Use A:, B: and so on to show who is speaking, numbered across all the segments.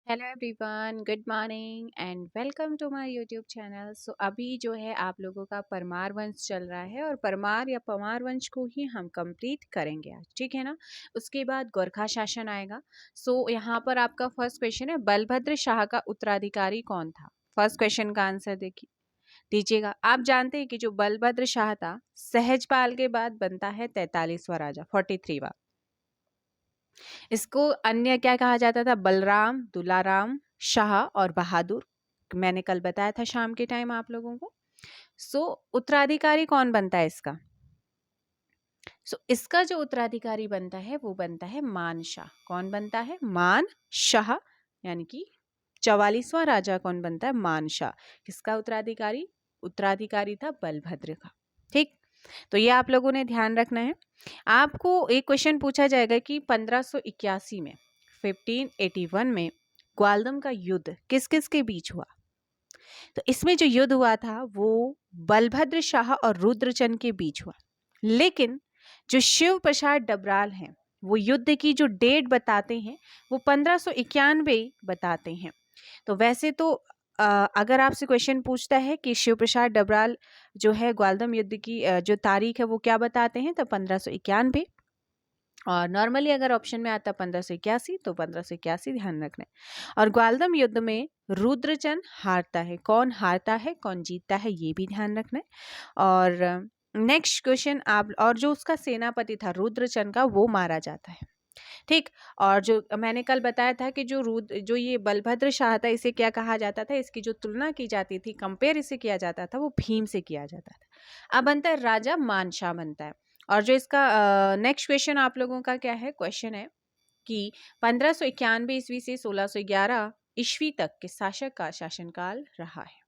A: Hello everyone, good morning and welcome to my YouTube channel. So अभी जो है आप लोगों का परमार वंश चल रहा है और परमार या पमार वंश को ही हम कंप्लीट करेंगे आज, ठीक है ना। उसके बाद गोरखा शासन आएगा। सो यहाँ पर आपका फर्स्ट क्वेश्चन है, बलभद्र शाह का उत्तराधिकारी कौन था। फर्स्ट क्वेश्चन का आंसर देखिए दीजिएगा। आप जानते हैं कि जो बलभद्र शाह था सहजपाल के बाद बनता है 43वां राजा, 43वां। इसको अन्य क्या कहा जाता था, बलराम, दुलाराम, शाह और बहादुर। मैंने कल बताया था शाम के टाइम आप लोगों को। सो उत्तराधिकारी कौन बनता है इसका। इसका जो उत्तराधिकारी बनता है वो बनता है मानशाह। कौन बनता है, मानशाह, यानी कि 44वां राजा कौन बनता है, मानशाह। किसका उत्तराधिकारी, उत्तराधिकारी था बलभद्र का। ठीक, तो ये आप लोगों ने ध्यान रखना है। आपको एक क्वेश्चन पूछा जाएगा कि 1581 में, 1581 में ग्वालदम का युद्ध किस किस के बीच हुआ। तो इसमें जो युद्ध हुआ था वो बलभद्र शाह और रुद्रचंद के बीच हुआ। लेकिन जो शिव प्रसाद डबराल हैं वो युद्ध की जो डेट बताते हैं वो 1591 बताते हैं। तो वैसे तो अगर आपसे क्वेश्चन पूछता है कि शिव प्रसाद डबराल जो है ग्वालदम युद्ध की जो तारीख है वो क्या बताते हैं, तो 1591। और नॉर्मली अगर ऑप्शन में आता 1581 तो 1581 ध्यान रखना है। और ग्वालदम युद्ध में रुद्रचंद हारता है। कौन हारता है, कौन जीतता है, ये भी ध्यान रखना है। और नेक्स्ट क्वेश्चन आप, और जो उसका सेनापति था रुद्रचंद का वो मारा जाता है। ठीक, और जो मैंने कल बताया था कि जो ये बलभद्र शाह था इसे क्या कहा जाता था, इसकी जो तुलना की जाती थी, कंपेयर इसे किया जाता था वो भीम से किया जाता था। अब बनता है राजा मानशाह बनता है। और जो इसका नेक्स्ट क्वेश्चन आप लोगों का क्या है, क्वेश्चन है कि 1591 ईस्वी से 1611 ईस्वी तक के शासक का शासनकाल रहा है।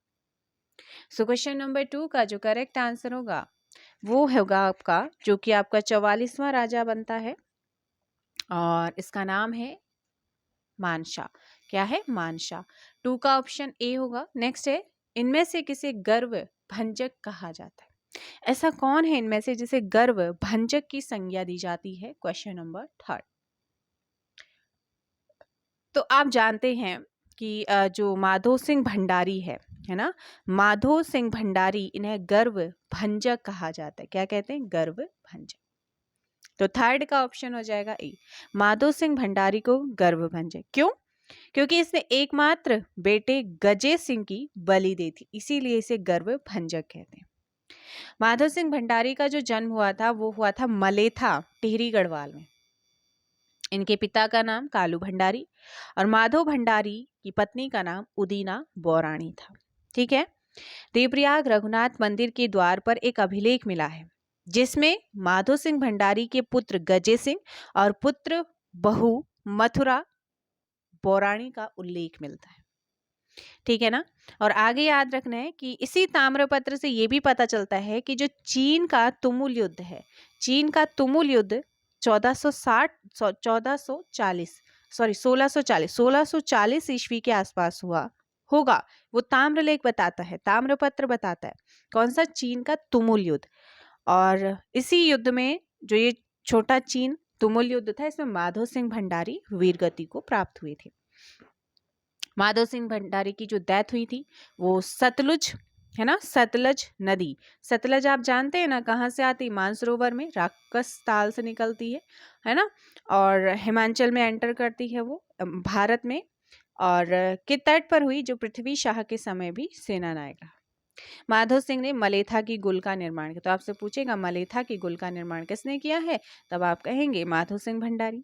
A: सो क्वेश्चन नंबर 2 का जो करेक्ट आंसर होगा वो होगा आपका, जो कि आपका 44वां राजा बनता है और इसका नाम है मानशाह। क्या है, मानशाह। 2 का ऑप्शन ए होगा। नेक्स्ट है, इनमें से किसे गर्व भंजक कहा जाता है। ऐसा कौन है इनमें से जिसे गर्व भंजक की संज्ञा दी जाती है, क्वेश्चन नंबर 3। तो आप जानते हैं कि जो माधो सिंह भंडारी है ना, माधो सिंह भंडारी, इन्हें गर्व भंजक कहा जाता है। क्या कहते हैं, गर्व भंजक। तो थर्ड का ऑप्शन हो जाएगा ए, माधो सिंह भंडारी को गर्व भंजक। क्यों, क्योंकि इसने एकमात्र बेटे गजे सिंह की बलि दी थी, इसीलिए इसे गर्व भंजक कहते हैं। माधव सिंह भंडारी का जो जन्म हुआ था वो हुआ था मलेथा, टिहरी गढ़वाल में। इनके पिता का नाम कालू भंडारी और माधव भंडारी की पत्नी का नाम उदीना बौराणी था। ठीक है, देवप्रयाग रघुनाथ मंदिर के द्वार पर एक अभिलेख मिला है जिसमें माधो सिंह भंडारी के पुत्र गजे सिंह और पुत्र बहू मथुरा बौराणी का उल्लेख मिलता है। ठीक है ना। और आगे याद रखना है कि इसी ताम्रपत्र से ये भी पता चलता है कि जो चीन का तुमुल युद्ध है, चीन का तुमुल युद्ध 1640 ईस्वी के आसपास हुआ होगा। वो ताम्रलेख बताता है, ताम्रपत्र बताता है कौन सा, चीन का तुमुल युद्ध। और इसी युद्ध में जो ये छोटा चीन तुमुल युद्ध था, इसमें माधो सिंह भंडारी वीरगति को प्राप्त हुए थे। माधव सिंह भंडारी की जो डेथ हुई थी वो सतलुज, है ना, सतलज नदी। सतलज आप जानते हैं ना कहाँ से आती, मानसरोवर में राकस ताल से निकलती है ना, और हिमाचल में एंटर करती है वो भारत में, और के तट पर हुई, जो पृथ्वी शाह के समय भी सेना नायक रहा। माधव सिंह ने मलेथा की गुल का निर्माण किया। तो आपसे पूछेगा मलेथा की गुल का निर्माण किसने किया है, तब आप कहेंगे माधव सिंह भंडारी।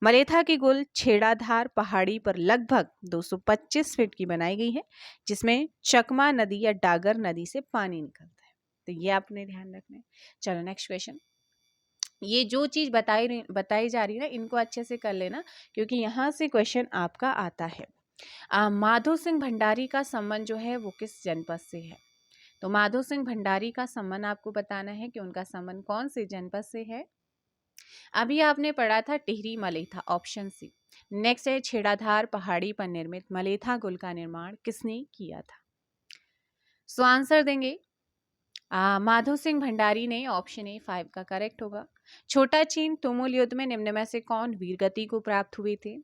A: मलेथा की गुल छेड़ाधार पहाड़ी पर लगभग 225 फीट की बनाई गई है, जिसमें चकमा नदी या डागर नदी से पानी निकलता है। तो ये आपने ध्यान रखना है। चलो नेक्स्ट क्वेश्चन। ये जो चीज बताई जा रही है ना, इनको अच्छे से कर लेना क्योंकि यहाँ से क्वेश्चन आपका आता है। माधो सिंह भंडारी का संबंध जो है वो किस जनपद से है। तो माधो सिंह भंडारी का संबंध आपको बताना है कि उनका संबंध कौन से जनपद से है। अभी आपने पढ़ा था Tehri Maletha, option C. Next है, छेड़ाधार पहाड़ी पर निर्मित मलेथा गुल का निर्माण किसने किया था। सो आंसर देंगे माधो सिंह भंडारी ने, ऑप्शन ए 5 का करेक्ट होगा। छोटा चीन तुमुल युद्ध में निम्न में से कौन वीरगति को प्राप्त हुए थे।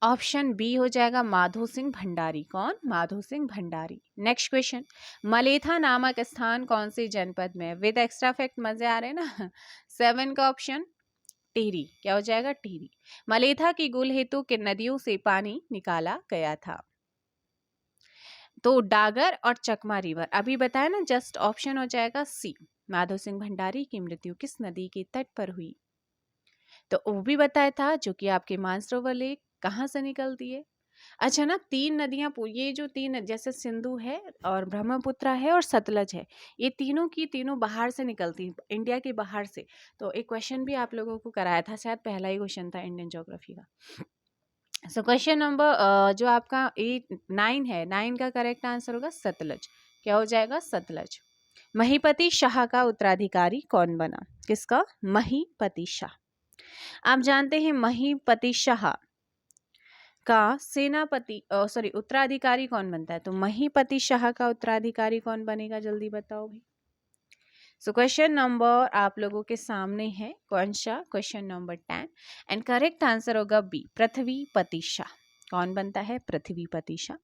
A: ऑप्शन बी हो जाएगा माधो सिंह भंडारी। कौन? माधो सिंह भंडारी। नेक्स्ट क्वेश्चन, मलेथा नामक स्थान कौन से जनपद में? विद एक्स्ट्रा फैक्ट मजे आ रहे हैं ना। 7 का ऑप्शन टिहरी। क्या हो जाएगा? टिहरी। मलेथा की गुल हेतु किन नदियों से पानी निकाला गया था? तो डागर और चकमा रिवर। अभी बताया ना, जस्ट ऑप्शन हो जाएगा सी। माधो सिंह भंडारी की मृत्यु किस नदी के तट पर हुई? तो वो भी बताया था, जो कि आपके मानसरोवर लेक कहाँ से निकलती है। अच्छा ना, 3 नदियां, ये जो 3, जैसे सिंधु है और ब्रह्मपुत्र है और सतलज है, ये तीनों की तीनों बाहर से निकलती हैं, इंडिया के बाहर से। तो एक क्वेश्चन भी आप लोगों को कराया था, शायद पहला ही क्वेश्चन था इंडियन ज्योग्राफी का। सो क्वेश्चन नंबर जो आपका 9 है, 9 का करेक्ट आंसर होगा सतलज। क्या हो जाएगा? सतलज। महीपति शाह का उत्तराधिकारी कौन बना? किसका? महीपति शाह। आप जानते हैं महीपति शाह का सेनापति सॉरी उत्तराधिकारी कौन बनता है? तो महीपति शाह का उत्तराधिकारी कौन बनेगा? जल्दी बताओ भाई। सो क्वेश्चन नंबर आप लोगों के सामने है, कौन सा? Question number 10 and correct answer होगा बी, पृथ्वीपति शाह। कौन बनता है? पृथ्वीपति शाह।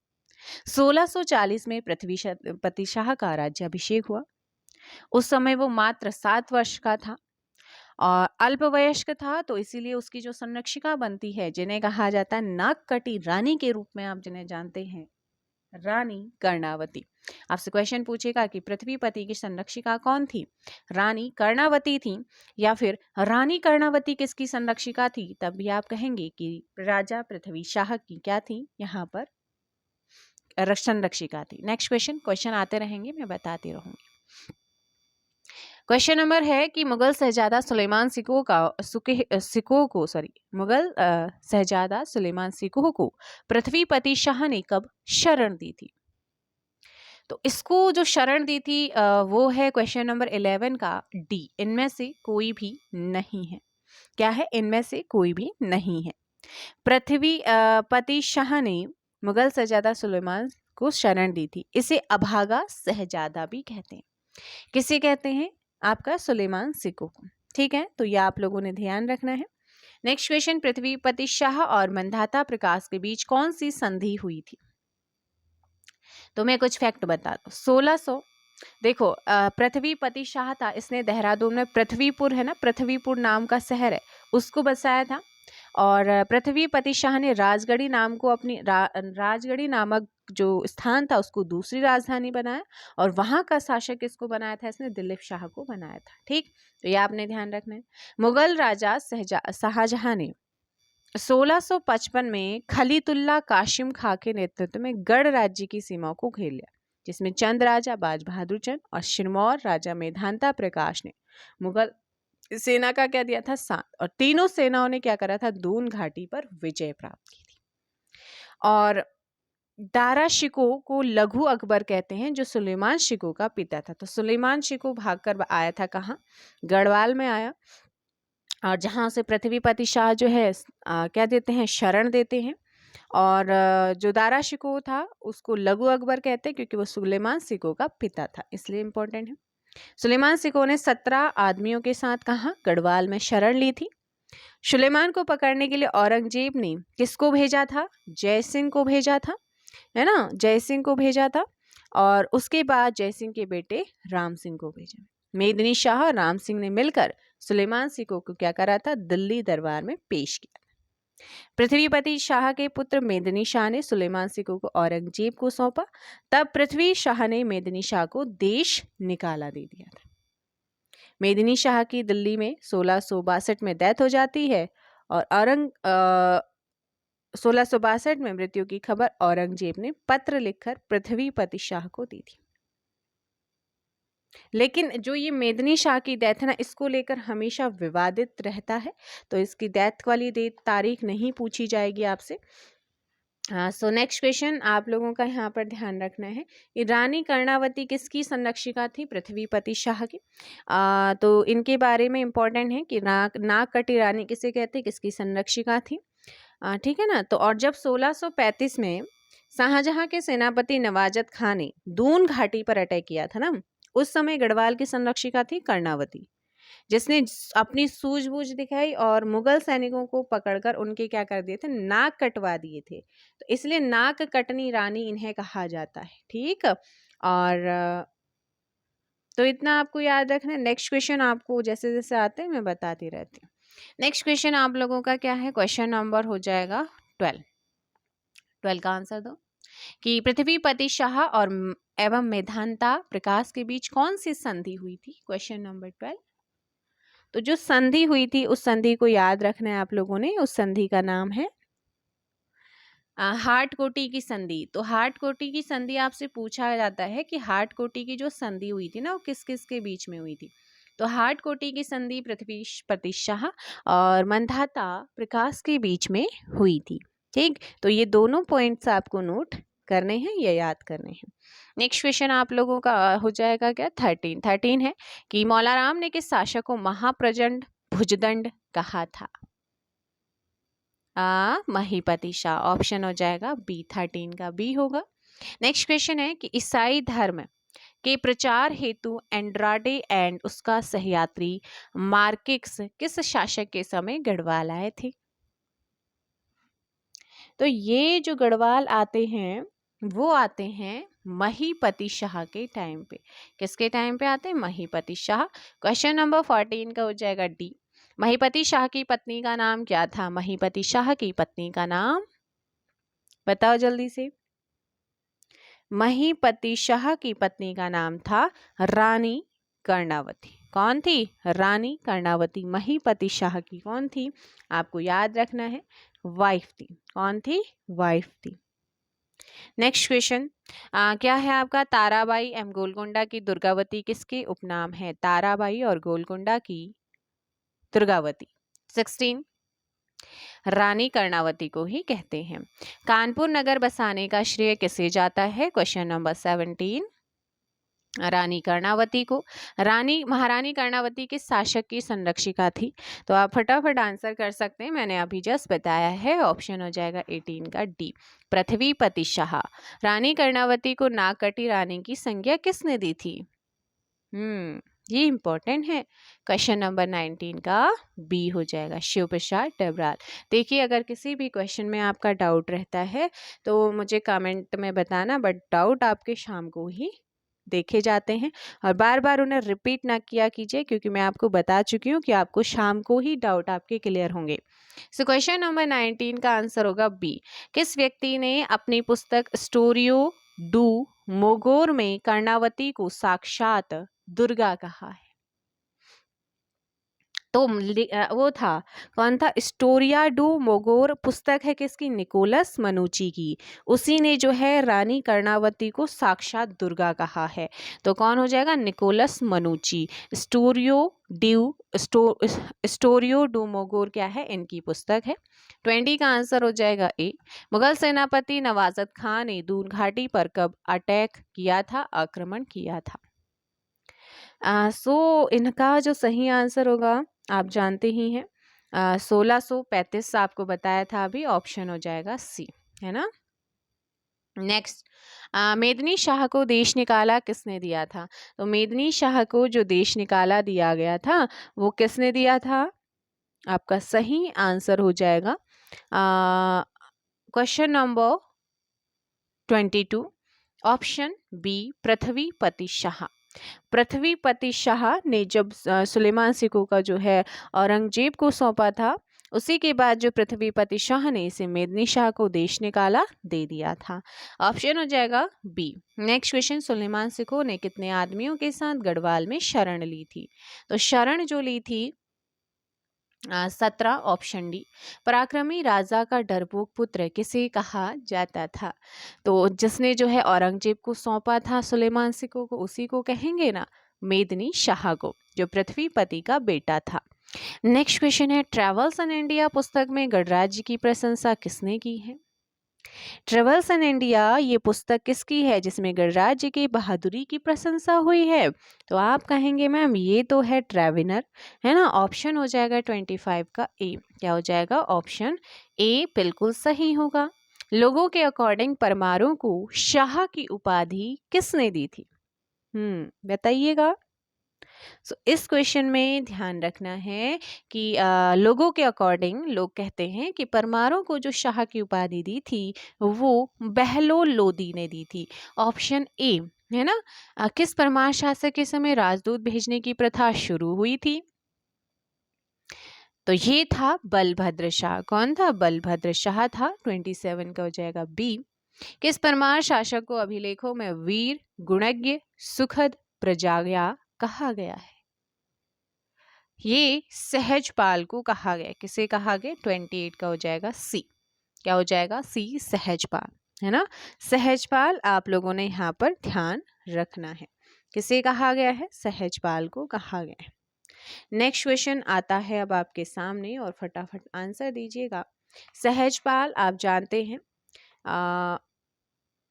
A: 1640 में पृथ्वीपति शाह का राज्याभिषेक हुआ। उस समय वो मात्र 7 वर्ष का था और अल्पवयस्क था, तो इसीलिए उसकी जो संरक्षिका बनती है, जिन्हें कहा जाता है नागकटी रानी के रूप में आप जिन्हें जानते हैं, रानी कर्णावती। आपसे क्वेश्चन पूछेगा कि पृथ्वीपति की संरक्षिका कौन थी? रानी कर्णावती थी, या फिर रानी कर्णावती किसकी संरक्षिका थी? तब भी आप कहेंगे कि राजा पृथ्वी शाह की क्या थी? यहाँ पर संरक्षिका थी। नेक्स्ट क्वेश्चन आते रहेंगे, मैं बताती रहूंगी। क्वेश्चन नंबर है कि मुगल शहजादा सुलेमान सिकोह को पृथ्वीपति शाह ने कब शरण दी थी? तो इसको जो शरण दी थी वो है क्वेश्चन नंबर 11 का डी, इनमें से कोई भी नहीं है। क्या है? इनमें से कोई भी नहीं है। पृथ्वीपति शाह ने मुगल शहजादा सुलेमान को शरण दी थी। इसे अभागा शहजादा भी कहते हैं। किसे कहते हैं? आपका सुलेमान सिकोह को। ठीक है, तो यह आप लोगों ने ध्यान रखना है। नेक्स्ट क्वेश्चन, पृथ्वीपति शाह और मंधाता प्रकाश के बीच कौन सी संधि हुई थी? तो मैं कुछ फैक्ट बता दूं। 1600 देखो, पृथ्वीपति शाह था, इसने देहरादून में पृथ्वीपुर है ना, पृथ्वीपुर नाम का शहर है, उसको बसाया था। और पृथ्वीपति शाह ने राजगढ़ी नाम को अपनी राजगढ़ी नामक जो स्थान था उसको दूसरी राजधानी बनाया, और वहां का शासक किसको बनाया था? इसने दिलीप शाह को बनाया था। ठीक, तो ये आपने ध्यान रखना है। मुगल राजा शाहजहां ने 1655 में खलीतुल्ला कासिम खां के नेतृत्व में गढ़ राज्य की सीमाओं को घेर लिया, जिसमें चंद राजा बाज बहादुर चंद और सिरमौर राजा मेधांता प्रकाश ने मुगल सेना का क्या दिया था? साथ। और तीनों सेनाओं ने क्या करा था? दून घाटी पर विजय प्राप्त की थी। और दारा शिकोह को लघु अकबर कहते हैं, जो सुलेमान शिकोह का पिता था। तो सुलेमान शिकोह भागकर आया था कहाँ? गढ़वाल में आया, और जहाँ से पृथ्वीपति शाह जो है क्या देते हैं? शरण देते हैं। और जो दारा शिकोह था उसको लघु अकबर कहते हैं, क्योंकि वो सुलेमान शिकोह का पिता था, इसलिए इंपॉर्टेंट है। सुलेमान सिकोह ने 17 आदमियों के साथ कहाँ? गढ़वाल में शरण ली थी। सुलेमान को पकड़ने के लिए औरंगजेब ने किसको भेजा था? जयसिंह को भेजा था, है ना, जयसिंह को भेजा था। और उसके बाद जयसिंह के बेटे राम सिंह को भेजा। मेदिनी शाह और राम सिंह ने मिलकर सुलेमान सिकोह को क्या करा था? दिल्ली दरबार में पेश किया। पृथ्वीपति शाह के पुत्र मेदिनी शाह ने सुलेमान सिकोह को औरंगजेब को सौंपा। तब पृथ्वी शाह ने मेदिनी शाह को देश निकाला दे दिया था। मेदिनी शाह की दिल्ली में 1662 में डेथ हो जाती है, और 1662 में मृत्यु की खबर औरंगजेब ने पत्र लिखकर पृथ्वीपति शाह को दी थी। लेकिन जो ये मेदिनी शाह की डेथ है ना, इसको लेकर हमेशा विवादित रहता है, तो इसकी डेथ वाली तारीख नहीं पूछी जाएगी आपसे। सो नेक्स्ट क्वेश्चन आप लोगों का यहाँ पर ध्यान रखना है कि रानी कर्णावती किसकी संरक्षिका थी? पृथ्वीपति शाह की। तो इनके बारे में इम्पोर्टेंट है कि नागकटी रानी किसे कहते हैं, किसकी संरक्षिका थी। ठीक है ना। तो और जब 1635 में शाहजहां के सेनापति नवाजत खान ने दून घाटी पर अटैक किया था ना, उस समय गढ़वाल की संरक्षिका थी कर्णावती। जिसने अपनी सूझबूझ दिखाई और मुगल सैनिकों को पकड़कर उनके क्या कर दिए थे, नाक कटवा दिए थे। तो इसलिए नाक कटनी रानी इन्हें कहा जाता है। ठीक, और तो इतना आपको याद रखना है। नेक्स्ट क्वेश्चन आपको जैसे जैसे आते हैं मैं बताती रहती हूँ। नेक्स्ट क्वेश्चन आप लोगों का क्या है, क्वेश्चन नंबर हो जाएगा 12 का आंसर दो कि पृथ्वीपति शाह और एवं मेधांता प्रकाश के बीच कौन सी संधि हुई थी। Question number 12। तो जो संधि हुई थी उस संधि को याद रखना है आप लोगों ने। उस संधि का नाम है हाटकोटी की संधि। तो हाटकोटी की संधि आपसे पूछा जाता है कि हाटकोटी की जो संधि हुई थी ना वो किस किस के बीच में हुई थी। तो हाटकोटी की संधि पृथ्वीपति शाह और मंधाता प्रकाश के बीच में हुई थी। ठीक, तो ये दोनों पॉइंट्स आपको नोट करने हैं, ये याद करने हैं। नेक्स्ट क्वेश्चन आप लोगों का हो जाएगा क्या, 13 है कि मौलाराम ने किस शासक को महाप्रचंड भुजदंड कहा था। महीपति शाह। ऑप्शन हो जाएगा बी, 13 का बी होगा। नेक्स्ट क्वेश्चन है कि ईसाई धर्म के प्रचार हेतु एंड्राडे एंड उसका सहयात्री मार्किक्स किस शासक के समय गढ़वाल आए थे। तो ये जो गढ़वाल आते हैं वो आते हैं महीपति शाह के टाइम पे। किसके टाइम पे आते हैं, महीपति शाह। क्वेश्चन नंबर 14 का हो जाएगा डी। महीपति शाह की पत्नी का नाम क्या था। महीपति शाह की पत्नी का नाम बताओ जल्दी से। महीपति शाह की पत्नी का नाम था रानी कर्णावती। कौन थी, रानी कर्णावती। महीपति शाह की कौन थी, आपको याद रखना है, वाइफ थी। कौन थी, वाइफ थी। नेक्स्ट क्वेश्चन क्या है आपका, ताराबाई एवं गोलकुंडा की दुर्गावती किसके उपनाम है। ताराबाई और गोलकुंडा की दुर्गावती 16 रानी कर्णावती को ही कहते हैं। कानपुर नगर बसाने का श्रेय किसे जाता है। क्वेश्चन नंबर 17 रानी कर्णावती को। महारानी कर्णावती किस शासक की संरक्षिका थी। तो आप फटाफट आंसर कर सकते हैं, मैंने अभी जस्ट बताया है। ऑप्शन हो जाएगा 18 का डी, पृथ्वीपति शाह। रानी कर्णावती को नागकटी रानी की संज्ञा किसने दी थी। ये इंपॉर्टेंट है। क्वेश्चन नंबर 19 का बी हो जाएगा, शिव प्रसाद डबराल। देखिए अगर किसी भी क्वेश्चन में आपका डाउट रहता है तो मुझे कमेंट में बताना, बट डाउट आपके शाम को ही देखे जाते हैं और बार बार उन्हें रिपीट ना किया कीजिए, क्योंकि मैं आपको बता चुकी हूँ कि आपको शाम को ही डाउट आपके क्लियर होंगे। सो क्वेश्चन नंबर 19 का आंसर होगा बी। किस व्यक्ति ने अपनी पुस्तक स्टोरियो डू मोगोर में कर्णावती को साक्षात दुर्गा कहा है। तो वो था, कौन था, स्टोरिया डू मोगोर पुस्तक है किसकी, निकोलस मनुची की। उसी ने जो है रानी कर्णावती को साक्षात दुर्गा कहा है। तो कौन हो जाएगा, निकोलस मनुची। स्टोरियो डू मोगोर क्या है, इनकी पुस्तक है। 20 का आंसर हो जाएगा ए। मुगल सेनापति नवाजत खान ने दून घाटी पर कब अटैक किया था, आक्रमण किया था। इनका जो सही आंसर होगा आप जानते ही हैं, 1635 आपको बताया था अभी। ऑप्शन हो जाएगा सी, है ना। नेक्स्ट, मेदिनी शाह को देश निकाला किसने दिया था। तो मेदिनी शाह को जो देश निकाला दिया गया था वो किसने दिया था, आपका सही आंसर हो जाएगा question number 22, option B, पृथ्वीपति Shah. पृथ्वीपति Shah ने जब सुलेमान सिको का जो है औरंगजेब को सौंपा था, उसी के बाद जो पृथ्वीपति शाह ने इसे मेदिनी शाह को देश निकाला दे दिया था। ऑप्शन हो जाएगा बी। नेक्स्ट क्वेश्चन, सुलेमान सिको ने कितने आदमियों के साथ गढ़वाल में शरण ली थी। तो शरण जो ली थी 17। Option D. पराक्रमी राजा का डरपोक पुत्र किसे कहा जाता था। तो जिसने जो है औरंगजेब को सौंपा था सुलेमान सिको को, उसी को कहेंगे ना, मेदिनी शाह को, जो पृथ्वीपति का बेटा था। नेक्स्ट क्वेश्चन है, ट्रेवल्स इन इंडिया पुस्तक में गणराज्य की प्रशंसा किसने की है। ट्रेवल्स इन इंडिया ये पुस्तक किसकी है जिसमें गणराज्य की बहादुरी की प्रशंसा हुई है। तो आप कहेंगे मैम ये तो है ट्रेविनर, है ना। ऑप्शन हो जाएगा 25 का ए। क्या हो जाएगा, ऑप्शन ए बिल्कुल सही होगा। लोगों के अकॉर्डिंग परमारों को शाह की उपाधि किसने दी थी, बताइएगा। इस क्वेश्चन में ध्यान रखना है कि लोगों के अकॉर्डिंग लोग कहते हैं कि परमारों को जो शाह की उपाधि दी थी वो बहलोल लोदी ने दी थी। ऑप्शन ए है ना। किस परमार शासक के समय राजदूत भेजने की प्रथा शुरू हुई थी? तो ये था बलभद्र शाह। कौन था? बलभद्र शाह था। 27 का हो जाएगा बी। किस परमार शासक को अभिलेखों में वीर, गुणज्ञ, सुखद, प्रजाज्ञा कहा गया है? ये सहजपाल को कहा गया। किसे कहा गया? 28 का हो जाएगा सी। क्या हो जाएगा? सी, सहजपाल, है ना। सहजपाल आप लोगों ने यहाँ पर ध्यान रखना है। किसे कहा गया है? सहजपाल को कहा गया है। नेक्स्ट क्वेश्चन आता है अब आपके सामने और फटाफट आंसर दीजिएगा। सहजपाल आप जानते हैं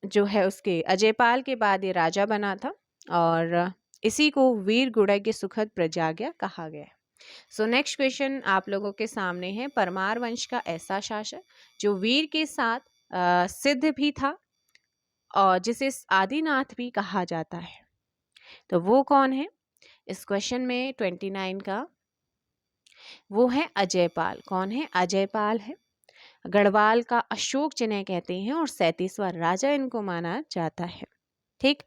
A: जो है उसके अजयपाल के बाद ये राजा बना था और इसी को वीर, गुणज्ञ, सुखद, प्रजाज्ञा कहा गया है। नेक्स्ट क्वेश्चन आप लोगों के सामने है। परमार वंश का ऐसा शासक जो वीर के साथ सिद्ध भी था और जिसे आदिनाथ भी कहा जाता है, तो वो कौन है? इस क्वेश्चन में 29 का वो है अजयपाल। कौन है? अजयपाल है। गढ़वाल का अशोक जिन्हें कहते हैं और 37वां राजा इनको माना जाता है। ठीक।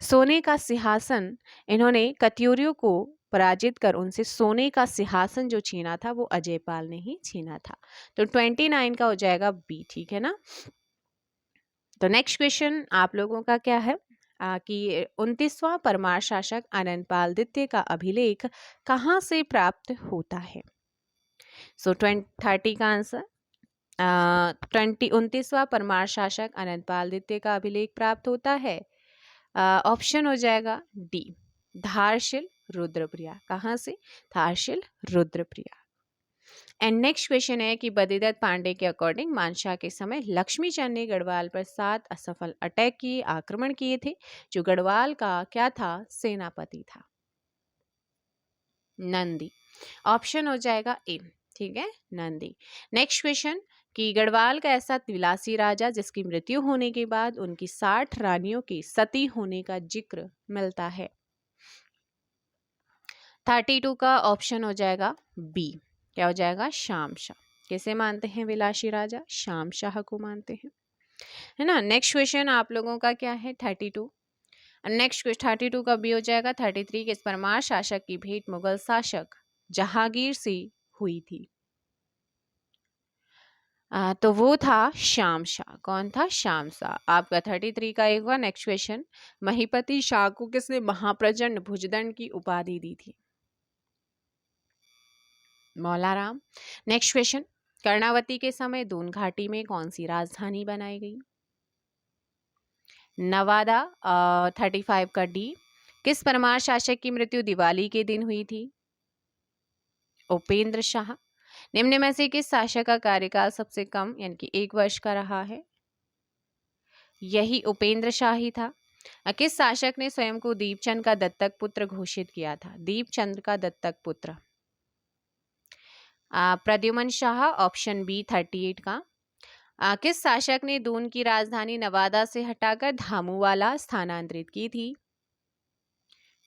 A: सोने का सिंहासन इन्होंने कत्यूरियों को पराजित कर उनसे सोने का सिंहासन जो छीना था वो अजयपाल ने ही छीना था। तो 29 का हो जाएगा बी। ठीक है ना। तो नेक्स्ट क्वेश्चन आप लोगों का क्या है कि 29वां परमार शासक आनंदपाल द्वितीय का अभिलेख कहाँ से प्राप्त होता है? 30 का आंसर 29वां परमार शासक आनंदपाल द्वितीय का अभिलेख प्राप्त होता है। ऑप्शन हो जाएगा डी, धारशिल रुद्रप्रिया। कहाँ से? Dharshil Rudrapriya. And next question है कि बद्रीदत्त पांडे के अकॉर्डिंग मानशाह के समय लक्ष्मीचंद ने गढ़वाल पर 7 असफल अटैक किए, आक्रमण किए थे। जो गढ़वाल का क्या था? सेनापति था। नंदी। ऑप्शन हो जाएगा ए। ठीक है, नंदी। नेक्स्ट क्वेश्चन कि गढ़वाल का ऐसा विलासी राजा जिसकी मृत्यु होने के बाद उनकी 60 रानियों के सती होने का जिक्र मिलता है। 32 का ऑप्शन हो जाएगा बी। क्या हो जाएगा? शामशाह। किसे मानते हैं विलासी राजा? शामशाह को मानते हैं, है ना। नेक्स्ट क्वेश्चन आप लोगों का क्या है? 32। नेक्स्ट क्वेश्चन 32 का बी हो जाएगा। 33 किस परमार शासक की भेंट मुगल शासक जहांगीर से हुई थी? तो वो था शामशाह। कौन था? शामशाह। आपका 33 का एक बार नेक्स्ट क्वेश्चन, महीपति शाह को किसने महाप्रचंड भुजदंड की उपाधि दी थी? मौलाराम। नेक्स्ट क्वेश्चन, कर्णावती के समय दून घाटी में कौन सी राजधानी बनाई गई? नवादा। 35 का डी। किस परमार शासक की मृत्यु दिवाली के दिन हुई थी? उपेंद्र शाह। निम्न में से किस शासक का कार्यकाल सबसे कम यानी कि 1 वर्ष का रहा है? यही उपेंद्र शाह ही था। किस शासक ने स्वयं को दीपचंद का दत्तक पुत्र घोषित किया था? दीपचंद का दत्तक पुत्र प्रद्युमन शाह। ऑप्शन बी 38 का। किस शासक ने दून की राजधानी नवादा से हटाकर धामुवाला स्थानांतरित की थी?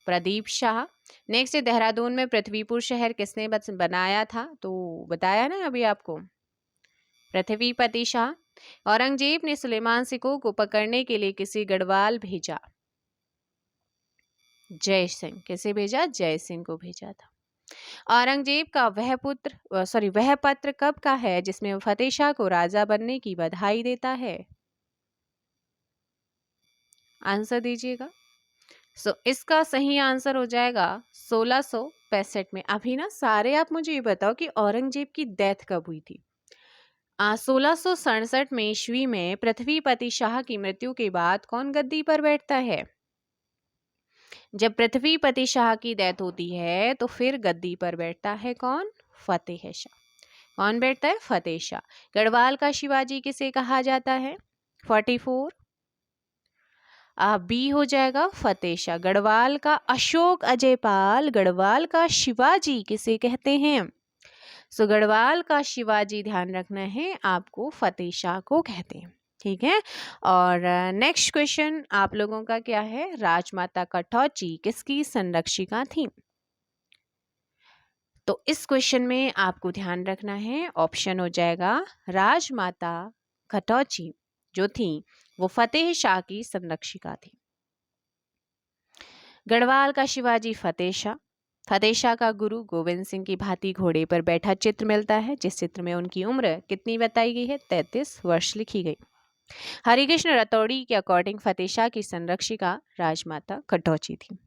A: प्रदीप शाह। नेक्स्ट, देहरादून में पृथ्वीपुर शहर किसने बनाया था? तो बताया ना अभी आपको, पृथ्वीपति शाह। औरंगजेब ने सुलेमान सिकोह को पकड़ने के लिए किसी गढ़वाल भेजा? जय सिंह। किसे भेजा? जय सिंह को भेजा था। औरंगजेब का वह पत्र कब का है जिसमें वह फतेह शाह को राजा बनने की बधाई देता है? आंसर दीजिएगा। इसका सही आंसर हो जाएगा 1665 में। अभी ना सारे आप मुझे ये बताओ कि औरंगजेब की डेथ कब हुई थी? 1667 में ईस्वी में पृथ्वीपति शाह की मृत्यु के बाद कौन गद्दी पर बैठता है? जब पृथ्वीपति शाह की डेथ होती है तो फिर गद्दी पर बैठता है कौन? फतेह शाह। कौन बैठता है? फतेह शाह। गढ़वाल का शिवाजी किसे कहा जाता है? 44 बी हो जाएगा फतेह शाह। गढ़वाल का अशोक अजयपाल, गढ़वाल का शिवाजी किसे कहते हैं? गढ़वाल का शिवाजी ध्यान रखना है आपको, फतेह शाह को कहते हैं। ठीक है। और नेक्स्ट क्वेश्चन आप लोगों का क्या है? राजमाता कटौची किसकी संरक्षिका थी? तो इस क्वेश्चन में आपको ध्यान रखना है, ऑप्शन हो जाएगा राजमाता घटौची जो थी वो फतेह शाह की संरक्षिका थी। गढ़वाल का शिवाजी फतेह शाह का गुरु गोविंद सिंह की भांति घोड़े पर बैठा चित्र मिलता है, जिस चित्र में उनकी उम्र कितनी बताई गई है, 33 वर्ष लिखी गई। हरिकृष्ण रतौड़ी के अकॉर्डिंग फतेह शाह की संरक्षिका राजमाता घटौची थी।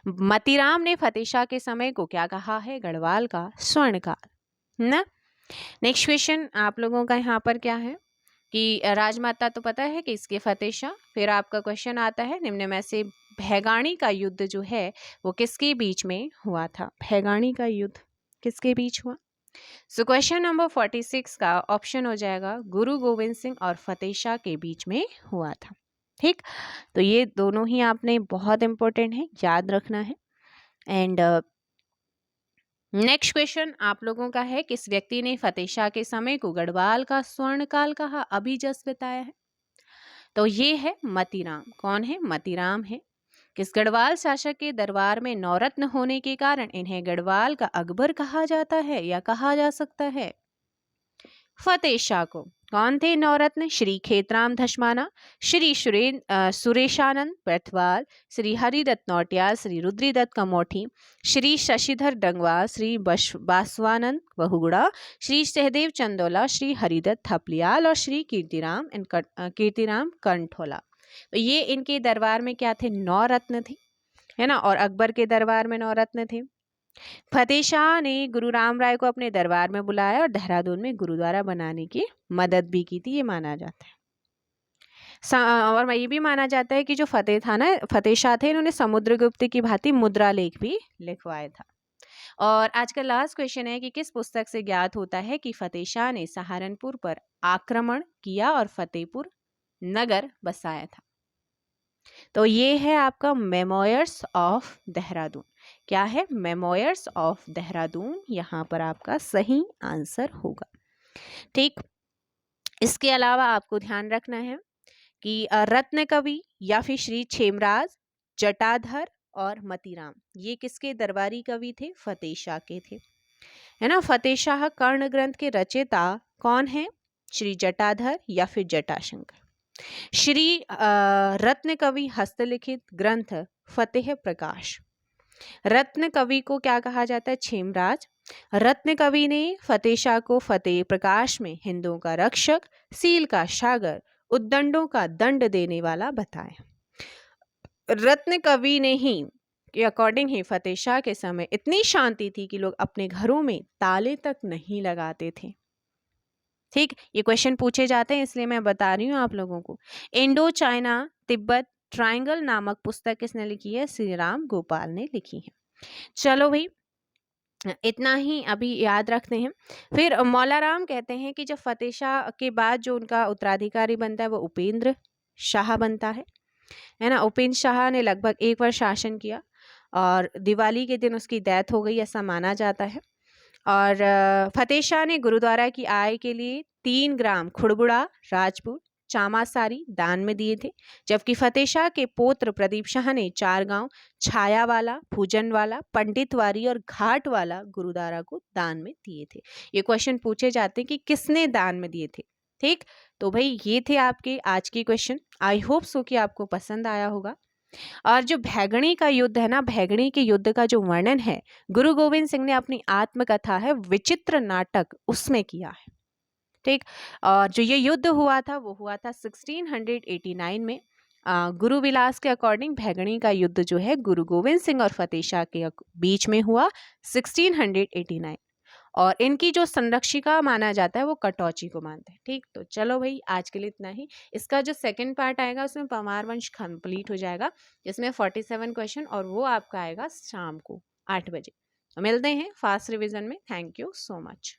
A: मतीराम ने फतेह शाह के समय को क्या कहा है, गढ़वाल का स्वर्णकाल ना। नेक्स्ट क्वेश्चन आप लोगों का यहाँ पर क्या है कि राजमाता तो पता है कि इसके फतेह शाह। फिर आपका क्वेश्चन आता है निम्न में से भैगाणी का युद्ध जो है वो किसके बीच में हुआ था, भैगाणी का युद्ध किसके बीच हुआ। सो क्वेश्चन नंबर 46 का ऑप्शन हो जाएगा गुरु गोविंद सिंह और फतेह शाह के बीच में हुआ था। ठीक, तो ये दोनों ही आपने बहुत इंपॉर्टेंट है, याद रखना है। एंड नेक्स्ट क्वेश्चन आप लोगों का है, किस व्यक्ति ने फतेह शाह के समय को गढ़वाल का स्वर्णकाल कहा, अभी जस्ट बताया है। तो ये है मतीराम। कौन है, मतीराम है। किस गढ़वाल शासक के दरबार में नौरत्न होने के कारण इन्हें गढ़वाल का अकबर कहा जाता है या कहा जा सकता है, फतेह शाह को। कौन थे नौरत्न, श्री खेतराम धस्माना, श्री सुरेशानंद बैठवाल, श्री हरिदत्त नौटियाल, श्री रुद्रीदत्त कमोठी, श्री शशिधर डंगवाल, श्री बासवानंद बहुगुड़ा, श्री सहदेव चंदोला, श्री हरिदत्त थपलियाल और श्री कीर्तिराम कंठोला। तो ये इनके दरबार में क्या थे, नौरत्न थे, है ना। और अकबर के दरबार में नौरत्न थे। फतेह शाह ने गुरु राम राय को अपने दरबार में बुलाया और देहरादून में गुरुद्वारा बनाने की मदद भी की थी, ये माना जाता है। और ये भी माना जाता है कि जो फतेह शाह थे, इन्होंने समुद्रगुप्त की भांति मुद्रा लेख भी लिखवाया था। और आज का लास्ट क्वेश्चन है कि किस पुस्तक से ज्ञात होता है कि फतेह शाह ने सहारनपुर पर आक्रमण किया और फतेहपुर नगर बसाया था। तो ये है आपका मेमोयर्स ऑफ देहरादून। क्या है, मेमोयर्स ऑफ देहरादून, यहाँ पर आपका सही आंसर होगा। ठीक, इसके अलावा आपको ध्यान रखना है कि रत्न कवि या फिर श्री क्षेमराज, जटाधर और मतीराम ये किसके दरबारी कवि थे, फतेह शाह के थे, है ना। फतेह शाह कर्ण ग्रंथ के रचयिता कौन है, श्री जटाधर या फिर जटाशंकर। श्री रत्न कवि हस्तलिखित ग्रंथ फतेह प्रकाश। रत्न कवि को क्या कहा जाता है, क्षेमराज। रत्न कवि ने फतेह शाह को फतेह प्रकाश में हिंदुओं का रक्षक, सील का सागर, उद्दंडों का दंड देने वाला बताया। रत्न कवि ने ही के अकॉर्डिंग ही फतेह शाह के समय इतनी शांति थी कि लोग अपने घरों में ताले तक नहीं लगाते थे। ठीक, ये क्वेश्चन पूछे जाते हैं इसलिए मैं बता रही हूँ आप लोगों को। इंडो चाइना तिब्बत ट्रायंगल नामक पुस्तक किसने लिखी है, श्री राम गोपाल ने लिखी है। चलो भाई, इतना ही अभी याद रखते हैं। फिर मौलाराम कहते हैं कि जब फतेह शाह के बाद जो उनका उत्तराधिकारी बनता है वो उपेंद्र शाह बनता है ना। उपेंद्र शाह ने लगभग 1 वर्ष शासन किया और दिवाली के दिन उसकी डेथ हो गई, ऐसा माना जाता है। और फतेह शाह ने गुरुद्वारा की आय के लिए 3 ग्राम खुड़बुड़ा, राजपुर, चामासारी दान में दिए थे, जबकि फतेह शाह के पौत्र प्रदीप शाह ने 4 गांव छायावाला, भूजनवाला, पंडितवारी और घाटवाला गुरुद्वारा को दान में दिए थे। ये क्वेश्चन पूछे जाते हैं कि किसने दान में दिए थे। ठीक, तो भाई ये थे आपके आज के क्वेश्चन। आई होप सो कि आपको पसंद आया होगा। और जो भैगणी का युद्ध है ना, भैगणी के युद्ध का जो वर्णन है गुरु गोविंद सिंह ने अपनी आत्मकथा है विचित्र नाटक उसमें किया है। ठीक, और जो ये युद्ध हुआ था वो हुआ था 1689 में। गुरु विलास के अकॉर्डिंग भैगणी का युद्ध जो है गुरु गोविंद सिंह और फतेह शाह के बीच में हुआ 1689। और इनकी जो संरक्षिका माना जाता है वो कटौची को मानते हैं। ठीक, तो चलो भाई आज के लिए इतना ही। इसका जो सेकंड पार्ट आएगा उसमें परमार वंश कंप्लीट हो जाएगा, जिसमें 47 क्वेश्चन, और वो आपका आएगा शाम को 8 बजे। तो मिलते हैं फास्ट रिवीजन में। Thank you so much.